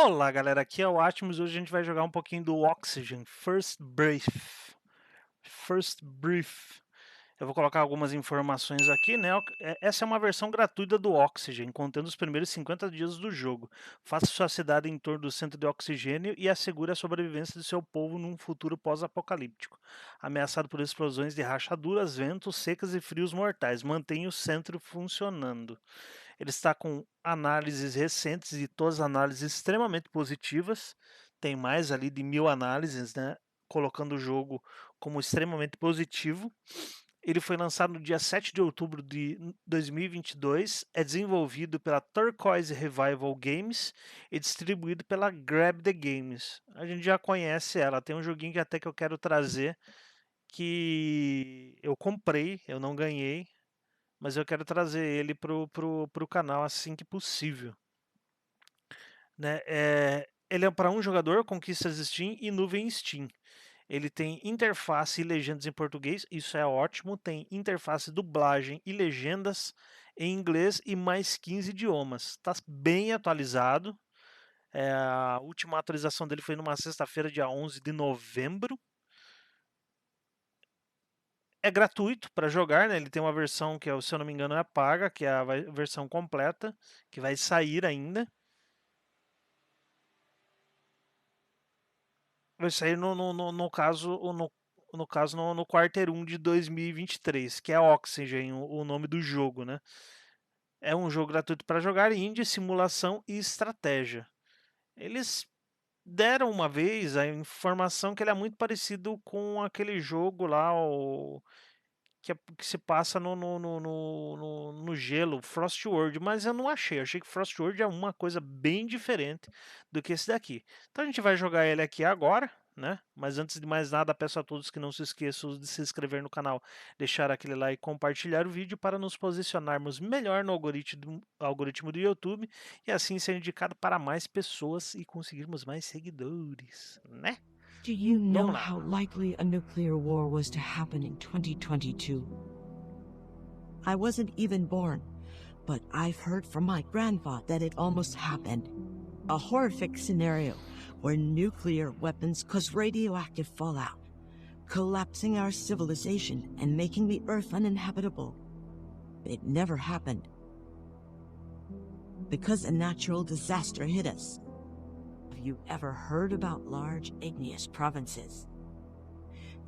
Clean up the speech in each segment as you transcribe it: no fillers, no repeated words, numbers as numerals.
Olá galera, aqui é o Atmus. Hoje a gente vai jogar um pouquinho do Oxygen First Brief. First Brief. Eu vou colocar algumas informações aqui, né? Essa é uma versão gratuita do Oxygen, contendo os primeiros 50 dias do jogo. Faça sua cidade em torno do Centro de Oxigênio e assegure a sobrevivência de seu povo num futuro pós-apocalíptico. Ameaçado por explosões de rachaduras, ventos, secas e frios mortais. Mantenha o centro funcionando. Ele está com análises recentes e todas análises extremamente positivas. Tem mais ali de 1000 análises, né? Colocando o jogo como extremamente positivo. Ele foi lançado no dia 7 de outubro de 2022. É desenvolvido pela Turquoise Revival Games e distribuído pela Grab the Games. A gente já conhece ela. Tem um joguinho que até que eu quero trazer que eu comprei, eu não ganhei, mas eu quero trazer ele pro canal assim que possível. Né? Ele é para um jogador, conquistas Steam e nuvem Steam. Ele tem interface e legendas em português, isso é ótimo. Tem interface, dublagem e legendas em inglês e mais 15 idiomas. Está bem atualizado. A última atualização dele foi numa sexta-feira, dia 11 de novembro. É gratuito para jogar, né? Ele tem uma versão que, se eu não me engano, é paga, que é a versão completa, que vai sair ainda. Vai sair no caso, no quarter 1 de 2023, que é Oxygen, o nome do jogo, né? É um jogo gratuito para jogar, indie, simulação e estratégia. Eles deram uma vez a informação que ele é muito parecido com aquele jogo lá, que se passa no gelo, Frost World, mas eu não achei. Eu achei que Frost World é uma coisa bem diferente do que esse daqui. Então a gente vai jogar ele aqui agora, né? Mas antes de mais nada, peço a todos que não se esqueçam de se inscrever no canal, deixar aquele like e compartilhar o vídeo para nos posicionarmos melhor no algoritmo do YouTube e assim ser indicado para mais pessoas e conseguirmos mais seguidores, né? Do you know Vamos lá. how likely a nuclear war was to happen in 2022? I wasn't even born, but I've heard from my grandpa that it almost happened. A horrific scenario where nuclear weapons cause radioactive fallout, collapsing our civilization and making the Earth uninhabitable. It never happened. Because a natural disaster hit us. Have you ever heard about large igneous provinces?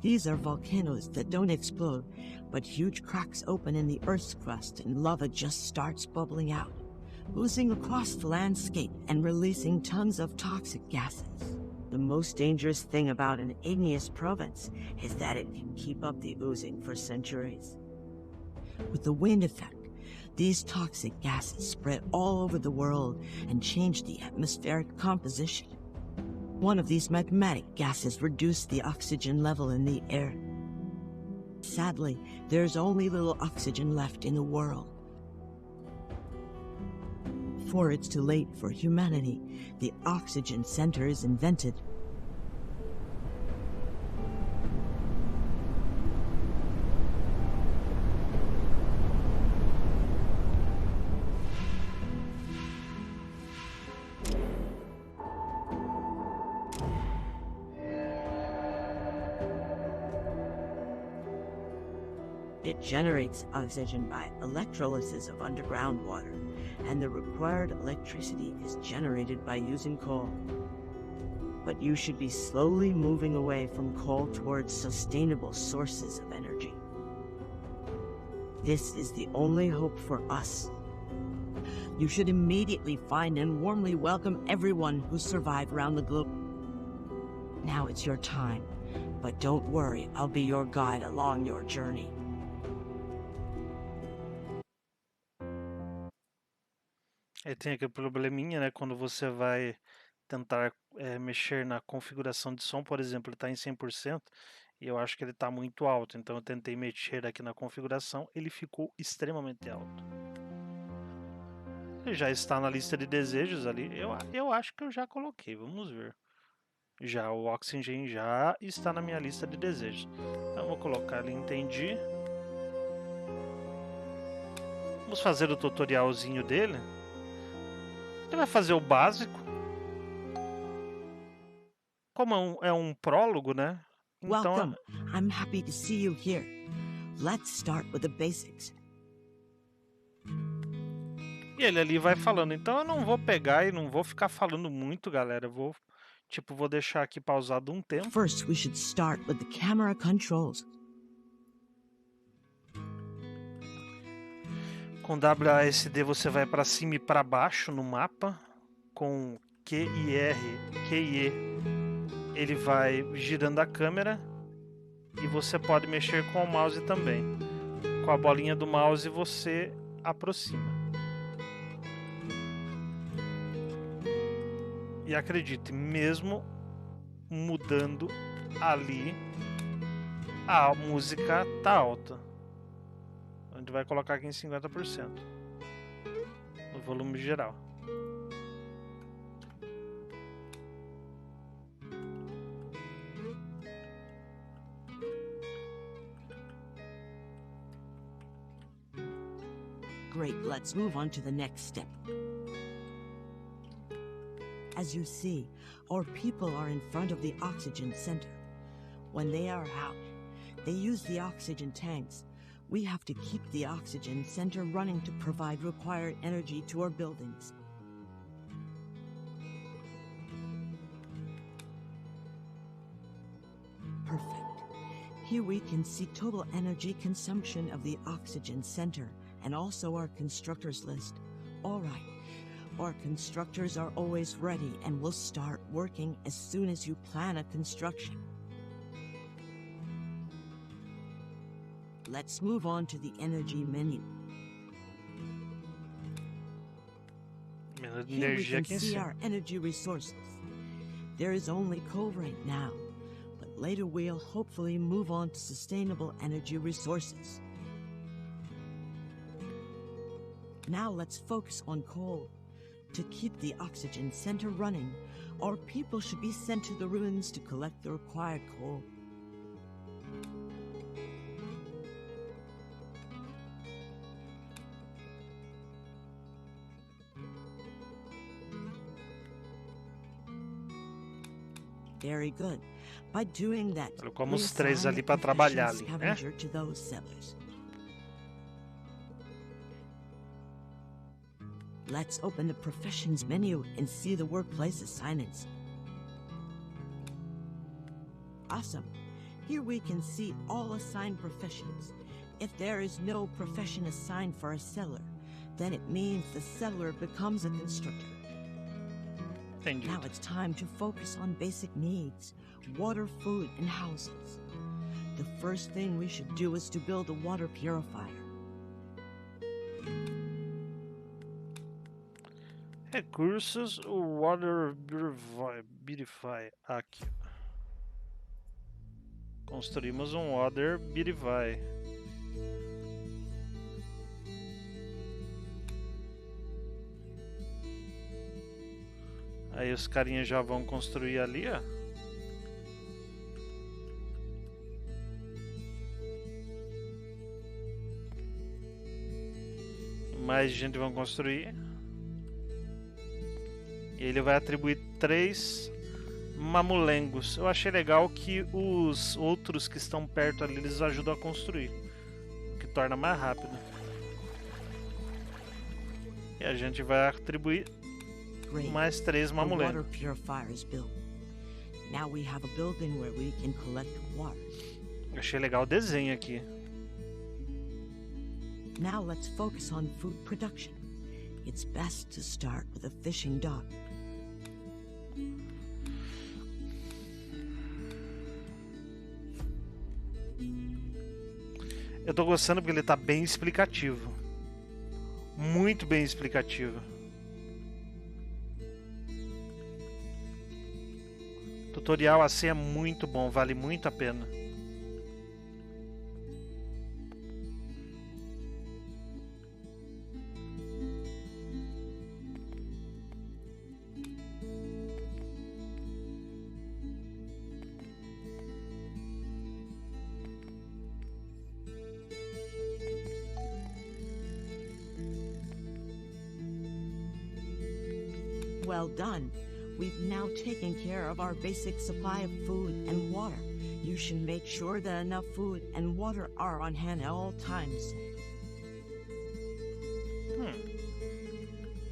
These are volcanoes that don't explode, but huge cracks open in the Earth's crust and lava just starts bubbling out, oozing across the landscape and releasing tons of toxic gases. The most dangerous thing about an igneous province is that it can keep up the oozing for centuries. With the wind effect, these toxic gases spread all over the world and change the atmospheric composition. One of these magmatic gases reduced the oxygen level in the air. Sadly, there's only little oxygen left in the world. Before it's too late for humanity, the Oxygen Center is invented. It generates oxygen by electrolysis of underground water, and the required electricity is generated by using coal. But you should be slowly moving away from coal towards sustainable sources of energy. This is the only hope for us. You should immediately find and warmly welcome everyone who survived around the globe. Now it's your time, but don't worry, I'll be your guide along your journey. Tem aquele probleminha, né? Quando você vai tentar mexer na configuração de som, por exemplo, ele está em 100% e eu acho que ele está muito alto. Então eu tentei mexer aqui na configuração, ele ficou extremamente alto. Ele já está na lista de desejos ali. Eu acho que eu já coloquei, vamos ver. Já o Oxygen já está na minha lista de desejos. Então eu vou colocar ali, entendi. Vamos fazer o tutorialzinho dele. Ele vai fazer o básico. como é um prólogo, né? Então, Welcome. I'm happy to see you here. Let's start with the basics. e ele ali vai falando. Então eu não vou pegar e não vou ficar falando muito, galera. Eu vou, vou deixar aqui pausado um tempo. First, we should start with the camera controls. Com WASD você vai para cima e para baixo no mapa. Com Q e R, Q e E, ele vai girando a câmera. E você pode mexer com o mouse também. Com a bolinha do mouse você aproxima. E acredite, mesmo mudando ali, a música tá alta. A gente vai colocar aqui em 50%. No volume geral. Great, let's move on to the next step. As you see, our people are in front of the oxygen center. When they are out, they use the oxygen tanks. We have to keep the oxygen center running to provide required energy to our buildings. Perfect. Here we can see total energy consumption of the oxygen center and also our constructors list. All right. Our constructors are always ready and will start working as soon as you plan a construction. Let's move on to the energy menu. Here we can see our energy resources. There is only coal right now, but later we'll hopefully move on to sustainable energy resources. Now let's focus on coal. To keep the oxygen center running, our people should be sent to the ruins to collect the required coal. Very good. By doing that, Colocamos we os três assign ali a para trabalhar professional ali, né? scavenger to those sellers. Let's open the professions menu and see the workplace assignments. Awesome. Here we can see all assigned professions. If there is no profession assigned for a seller, then it means the seller becomes a constructor. Entendi. Now it's time to focus on basic needs: water, food, and houses. The first thing we should do is to build a water purifier. Recursos, water beautify. Aqui. Construímos um water beautify. Aí os carinhas já vão construir ali, ó. Mais gente vão construir. E ele vai atribuir 3 mamulengos. Eu achei legal que os outros que estão perto ali, eles ajudam a construir. O que torna mais rápido. E a gente vai atribuir mais 3 mamulengos. Achei legal o desenho aqui. Now let's focus on food production. It's best to start with a fishing dock. Eu tô gostando porque ele tá bem explicativo. Muito bem explicativo. Tutorial assim é muito bom, vale muito a pena. Well done. we've now taken care of our basic supply of food and water, you should make sure that enough food and water are on hand at all times.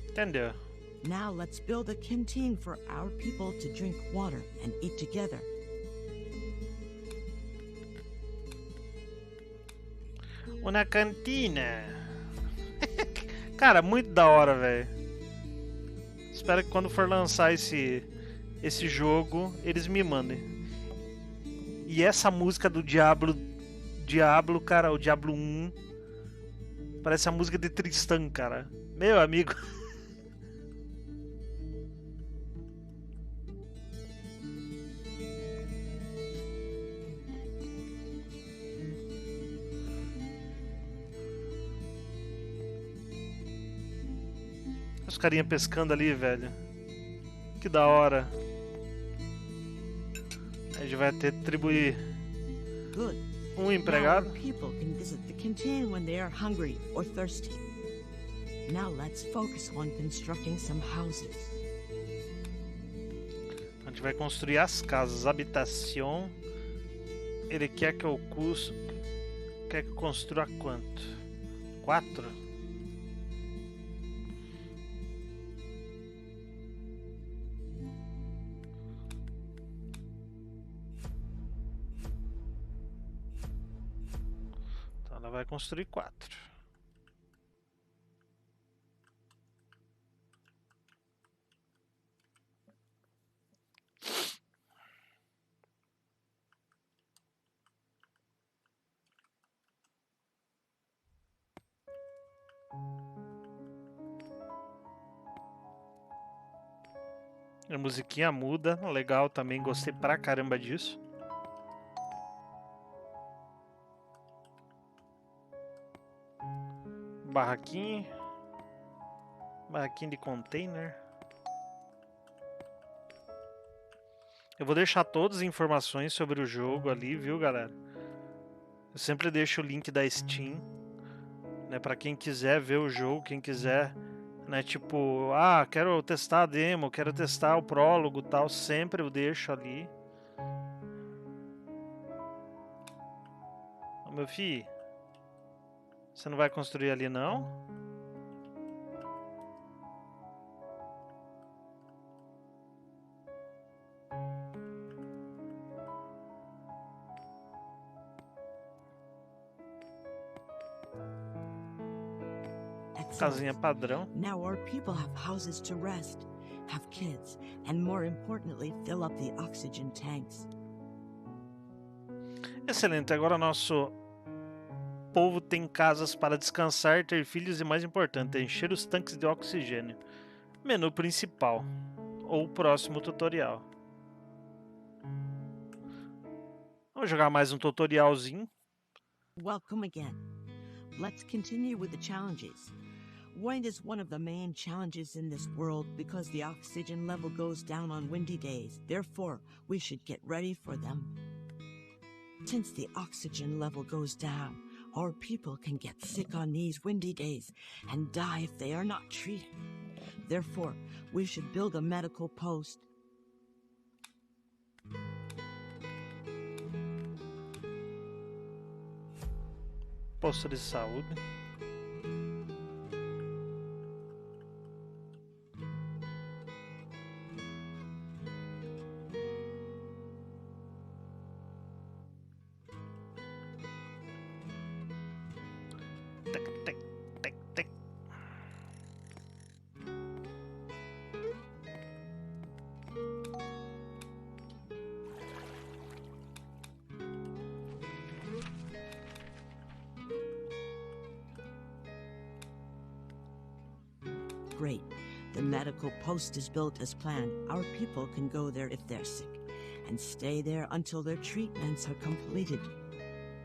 Entendeu? Now let's build a canteen for our people to drink water and eat together. Uma cantina. Cara, muito da hora, velho. Espero que quando for lançar esse jogo, eles me mandem. E essa música do Diablo, cara, o Diablo 1, parece a música de Tristan, cara. Meu amigo. Os carinha pescando ali, velho. Que da hora. A gente vai ter que atribuir um empregado. Now our people can visit the canteen when they are hungry or thirsty. Now let's focus on constructing some houses. A gente vai construir as casas. Habitação. Ele quer que eu quer que eu construa quanto? 4? Então ela vai construir 4. A musiquinha muda, legal também, gostei pra caramba disso. Barraquinho de container. Eu vou deixar todas as informações sobre o jogo ali, viu, galera? Eu sempre deixo o link da Steam, né, pra quem quiser ver o jogo, quem quiser, né, tipo, quero testar a demo, quero testar o prólogo e tal, sempre eu deixo ali. Ô, meu filho, você não vai construir ali, não? Casinha padrão. Now our people have houses to rest, have kids, and more importantly, fill up the oxygen tanks. Excelente, agora nosso povo tem casas para descansar, ter filhos e, mais importante, encher os tanques de oxigênio. Menu principal, ou próximo tutorial. Vamos jogar mais um tutorialzinho. Welcome again. Let's continue with the challenges. Wind is one of the main challenges in this world because the oxygen level goes down on windy days. Therefore, we should get ready for them. Since the oxygen level goes down, our people can get sick on these windy days and die if they are not treated. Therefore, we should build a medical post. Posto de saúde. Great. The medical post is built as planned. Our people can go there if they're sick and stay there until their treatments are completed.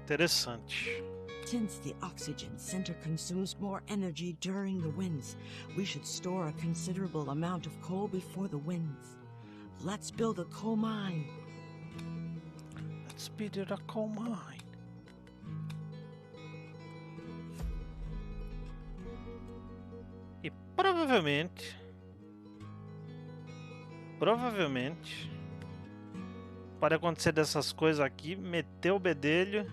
Interessante. Since the oxygen center consumes more energy during the winds, we should store a considerable amount of coal before the winds. Let's build a coal mine. Let's build a coal mine. Provavelmente pode acontecer dessas coisas aqui, meter o bedelho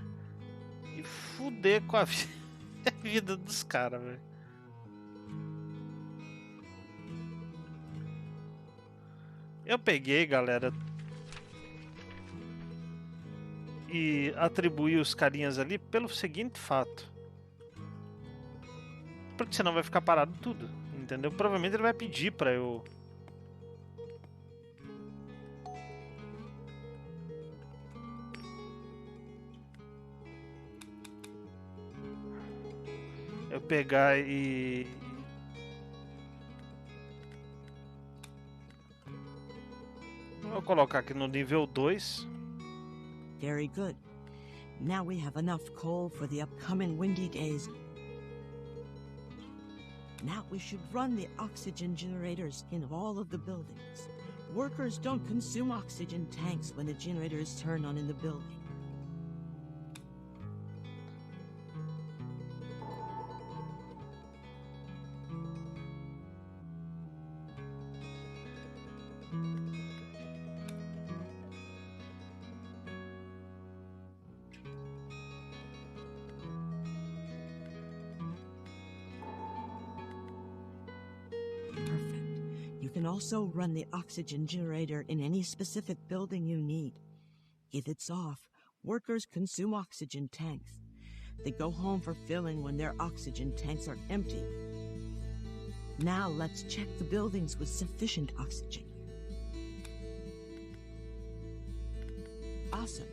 e fuder com a vida dos caras, velho. Eu peguei, galera, e atribuí os carinhas ali pelo seguinte fato. Porque senão vai ficar parado tudo, entendeu? Provavelmente ele vai pedir pra eu... pegar e... Vou colocar aqui no nível 2. Very good. Now we have enough coal for the upcoming windy days. Now we should run the oxygen generators in all of the buildings. Workers don't consume oxygen tanks when the generators turn on in the building. Also run the oxygen generator in any specific building you need. If it's off, workers consume oxygen tanks. They go home for filling when their oxygen tanks are empty. Now let's check the buildings with sufficient oxygen. Awesome.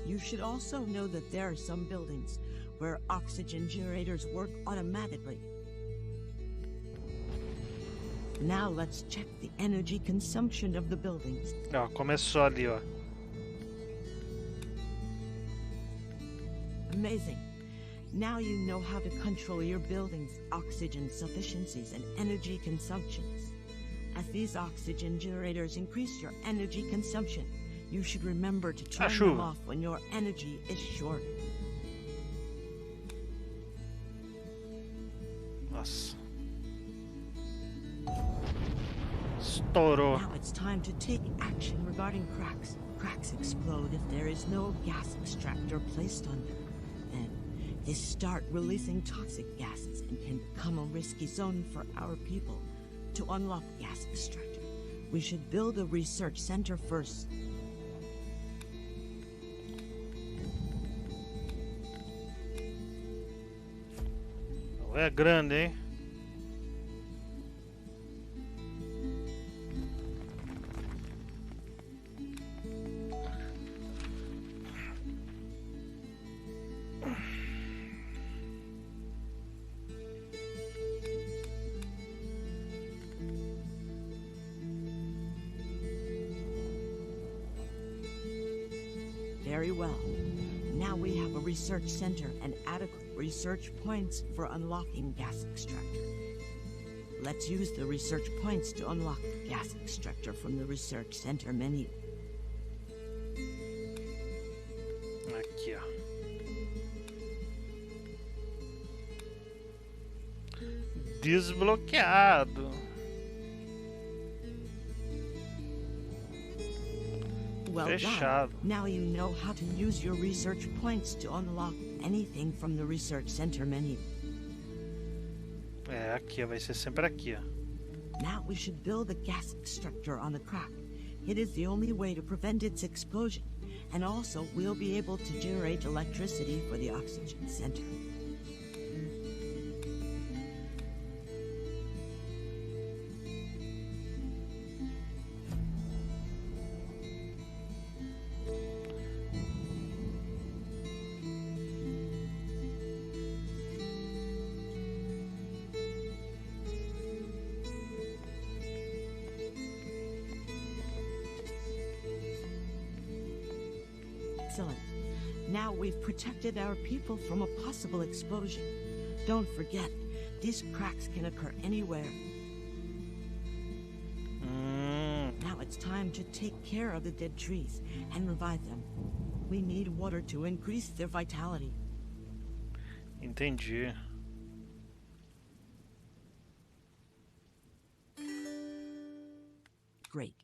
You should also know that there are some buildings where oxygen generators work automatically. Now let's check the energy consumption of the buildings. Ó, começou ali, ó. Amazing. Now you know how to control your building's oxygen sufficiencies and energy consumptions. As these oxygen generators increase your energy consumption, you should remember to turn them off when your energy is short. Nossa. Estourou. Now it's time to take action regarding cracks. Cracks explode if there is no gas extractor placed on them. Then they start releasing toxic gases and can become a risky zone for our people. To unlock gas extractor, we should build a research center first. É grande, hein? Very well. Now we have a research center and adequate research points for unlocking gas extractor. Let's use the research points to unlock the gas extractor from the research center menu. Aqui, ó. Desbloqueado. Well Fechado. done. Now you know how to use your research points to unlock anything from the research center menu. É, aqui, ó, vai ser sempre aqui, ó. Now we should build a gas extractor on the crack. It is the only way to prevent its explosion, and also we'll be able to generate electricity for the oxygen center. Excellent. Now we've protected our people from a possible explosion. Don't forget, these cracks can occur anywhere. Now it's time to take care of the dead trees and revive them. We need water to increase their vitality. Entendi. Great.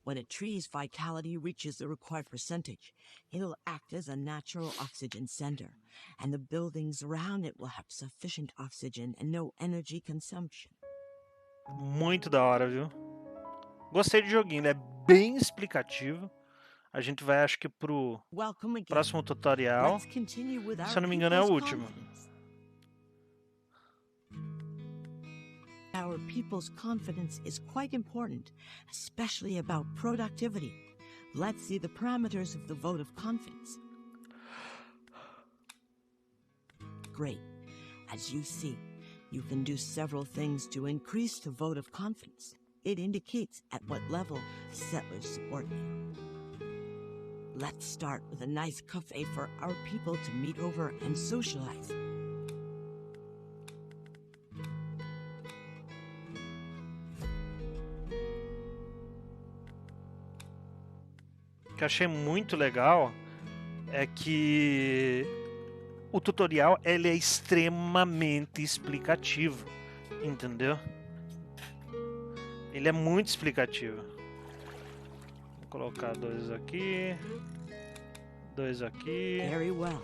When a tree's vitality reaches the required percentage, it'll act as a natural oxygen sender, and the buildings around it will have sufficient oxygen and no energy consumption. Muito da hora, viu? Gostei do joguinho, ele é bem explicativo. A gente vai, acho que, pro Welcome again. próximo tutorial. Let's continue with Se our eu não me engano, é o people's último. confidence. Our people's confidence is quite important, especially about productivity. Let's see the parameters of the vote of confidence. Great. As you see, you can do several things to increase the vote of confidence. It indicates at what level settlers support you. Let's start with a nice cafe for our people to meet over and socialize. O que eu achei muito legal é que o tutorial ele é extremamente explicativo, entendeu? Ele é muito explicativo. Vou colocar 2 aqui, 2 aqui. Very well.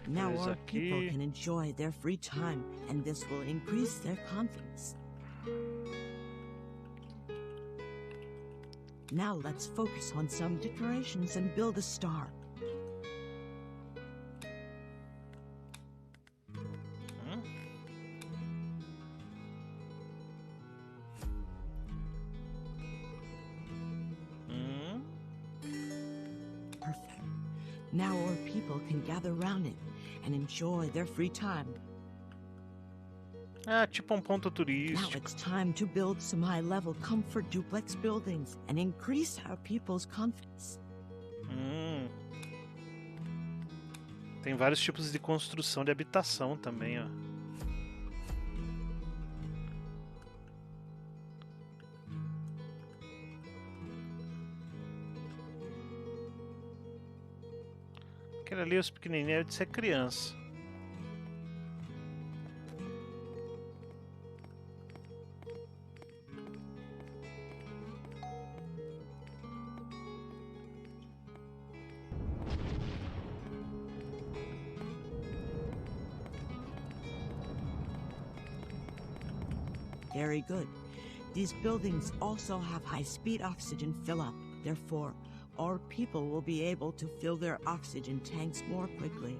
Now There's our a key. people can enjoy their free time, and this will increase their confidence. Now let's focus on some decorations and build a star. Perfect. Now our people can gather around it and enjoy their free time. É tipo um ponto Now turístico. it's time to build some high-level comfort duplex buildings and increase our people's confidence. Tem vários tipos de construção de habitação também, ó. Aquele ali, os pequenininhos, é de ser criança. Very good. These buildings also have high-speed oxygen fill-up. Therefore, our people will be able to fill their oxygen tanks more quickly.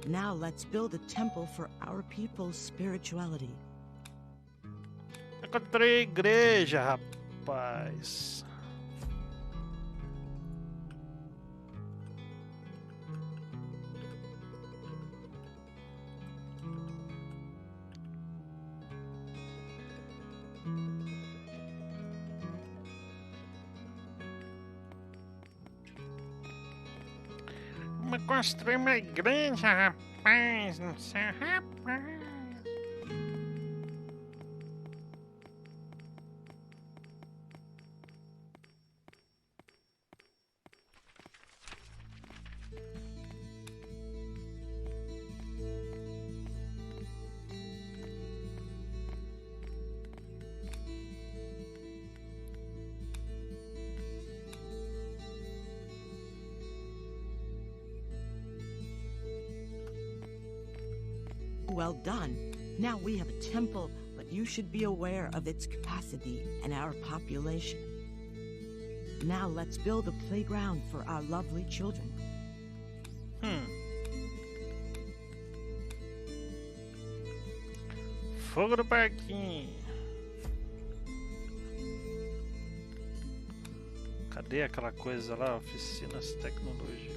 Now let's build a temple for our people's spirituality. Encontrei igreja, rapaz. Vamos construir uma igreja, rapaz. Não sei, rapaz. Well done. Now we have a temple, but you should be aware of its capacity and our population. Now let's build a playground for our lovely children. Fogo do parquinho. Cadê aquela coisa lá? Oficinas de tecnologia.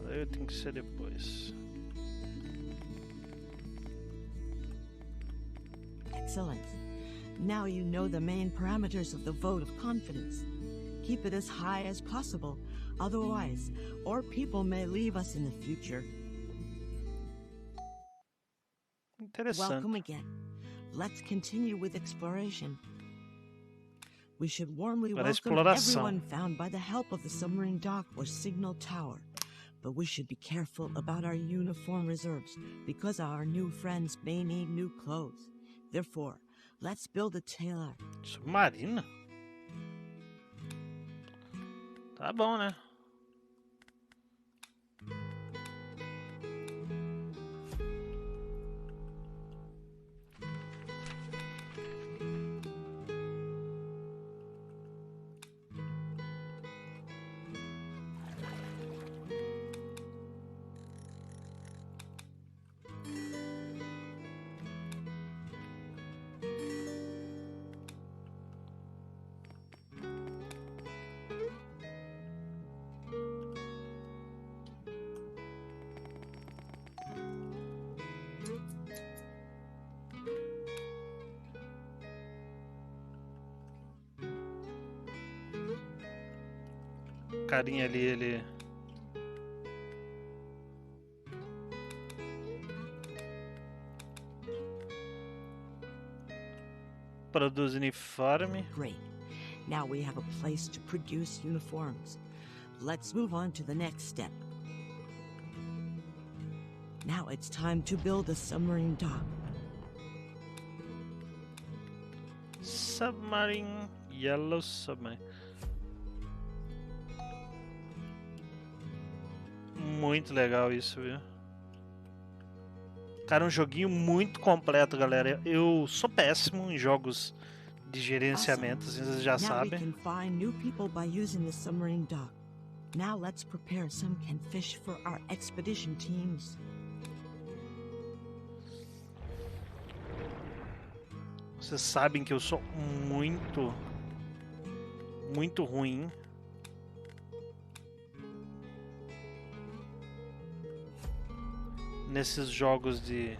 Aí tem que ser depois. Excellent. Now you know the main parameters of the vote of confidence. Keep it as high as possible. Otherwise, our people may leave us in the future. Interessante. Welcome again. Let's continue with exploration. We should warmly Para welcome exploração. everyone found by the help of the submarine dock or signal tower. But we should be careful about our uniform reserves because our new friends may need new clothes. Therefore, Let's build a trailer. Submarina? Tá bom, né? Carinha ali, ele... Produz uniforme. Great. Now we have a place to produce uniforms. Let's move on to the next step. Now it's time to build a submarine dock. Submarine, yellow submarine. Muito legal isso, viu? Cara, um joguinho muito completo, galera. Eu sou péssimo em jogos de gerenciamento, vocês já sabem. Now we can find new people by using the submarine dock. Now let's prepare some canned fish for our expedition teams. Vocês sabem que eu sou muito ruim nesses jogos de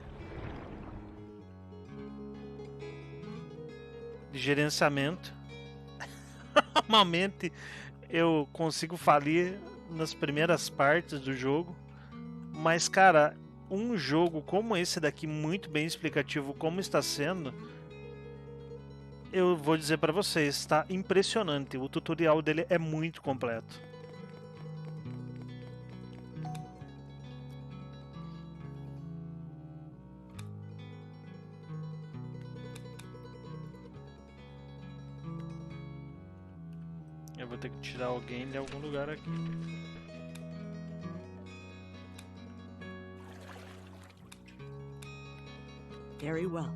gerenciamento. Normalmente eu consigo falir nas primeiras partes do jogo, mas cara, um jogo como esse daqui, muito bem explicativo como está sendo, eu vou dizer para vocês, está impressionante. O tutorial dele é muito completo. Eu vou ter que tirar alguém de algum lugar aqui. Very well.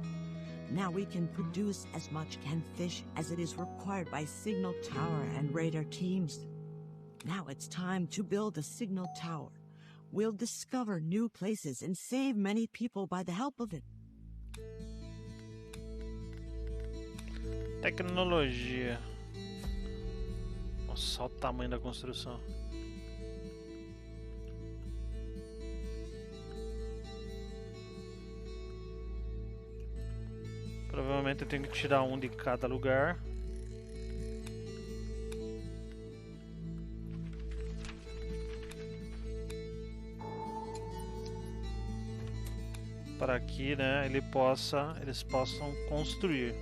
Now we can produce as much canned fish as it is required by signal tower and radar teams. Now it's time to build a signal tower. We'll discover new places and save many people by the help of it. Tecnologia. Nossa, olha o tamanho da construção. Provavelmente eu tenho que tirar um de cada lugar. Para que, né, eles possam construir.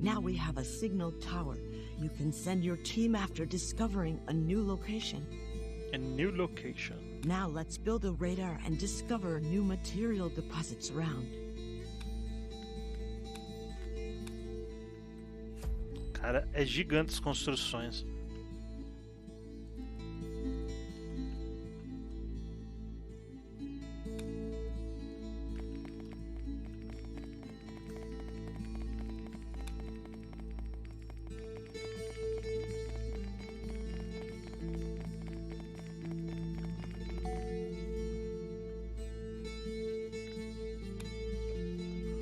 Now we have a signal tower. You can send your team after discovering a new location. A new location. Now let's build a radar and discover new material deposits around. Cara, é gigante as construções.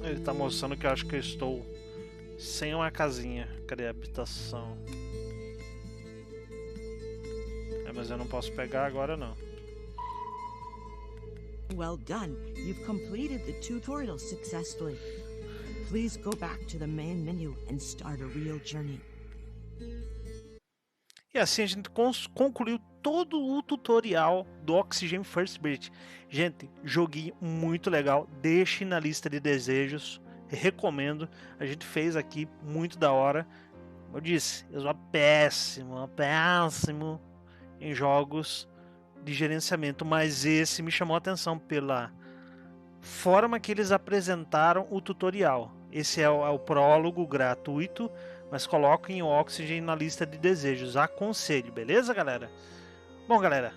Ele tá mostrando que eu acho que eu estou sem uma casinha. Cadê a habitação? É, mas eu não posso pegar agora não. Well done. You've completed the tutorial successfully. please go back to the main menu and start a real journey. E assim a gente concluiu todo o tutorial do Oxygen First Breath. Gente, joguinho muito legal. Deixe na lista de desejos. Recomendo. A gente fez aqui muito da hora. Como eu disse, eu sou péssimo em jogos de gerenciamento. Mas esse me chamou a atenção pela forma que eles apresentaram o tutorial. Esse é o prólogo gratuito, mas coloquem o Oxygen na lista de desejos. Aconselho, beleza, galera? Bom, galera,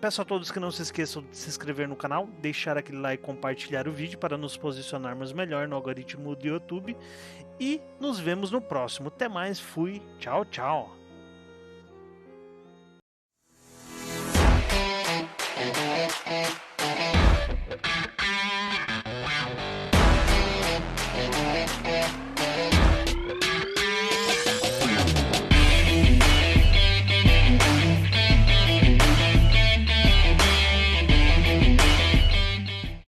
peço a todos que não se esqueçam de se inscrever no canal, deixar aquele like e compartilhar o vídeo para nos posicionarmos melhor no algoritmo do YouTube. E nos vemos no próximo. Até mais, fui, tchau, tchau.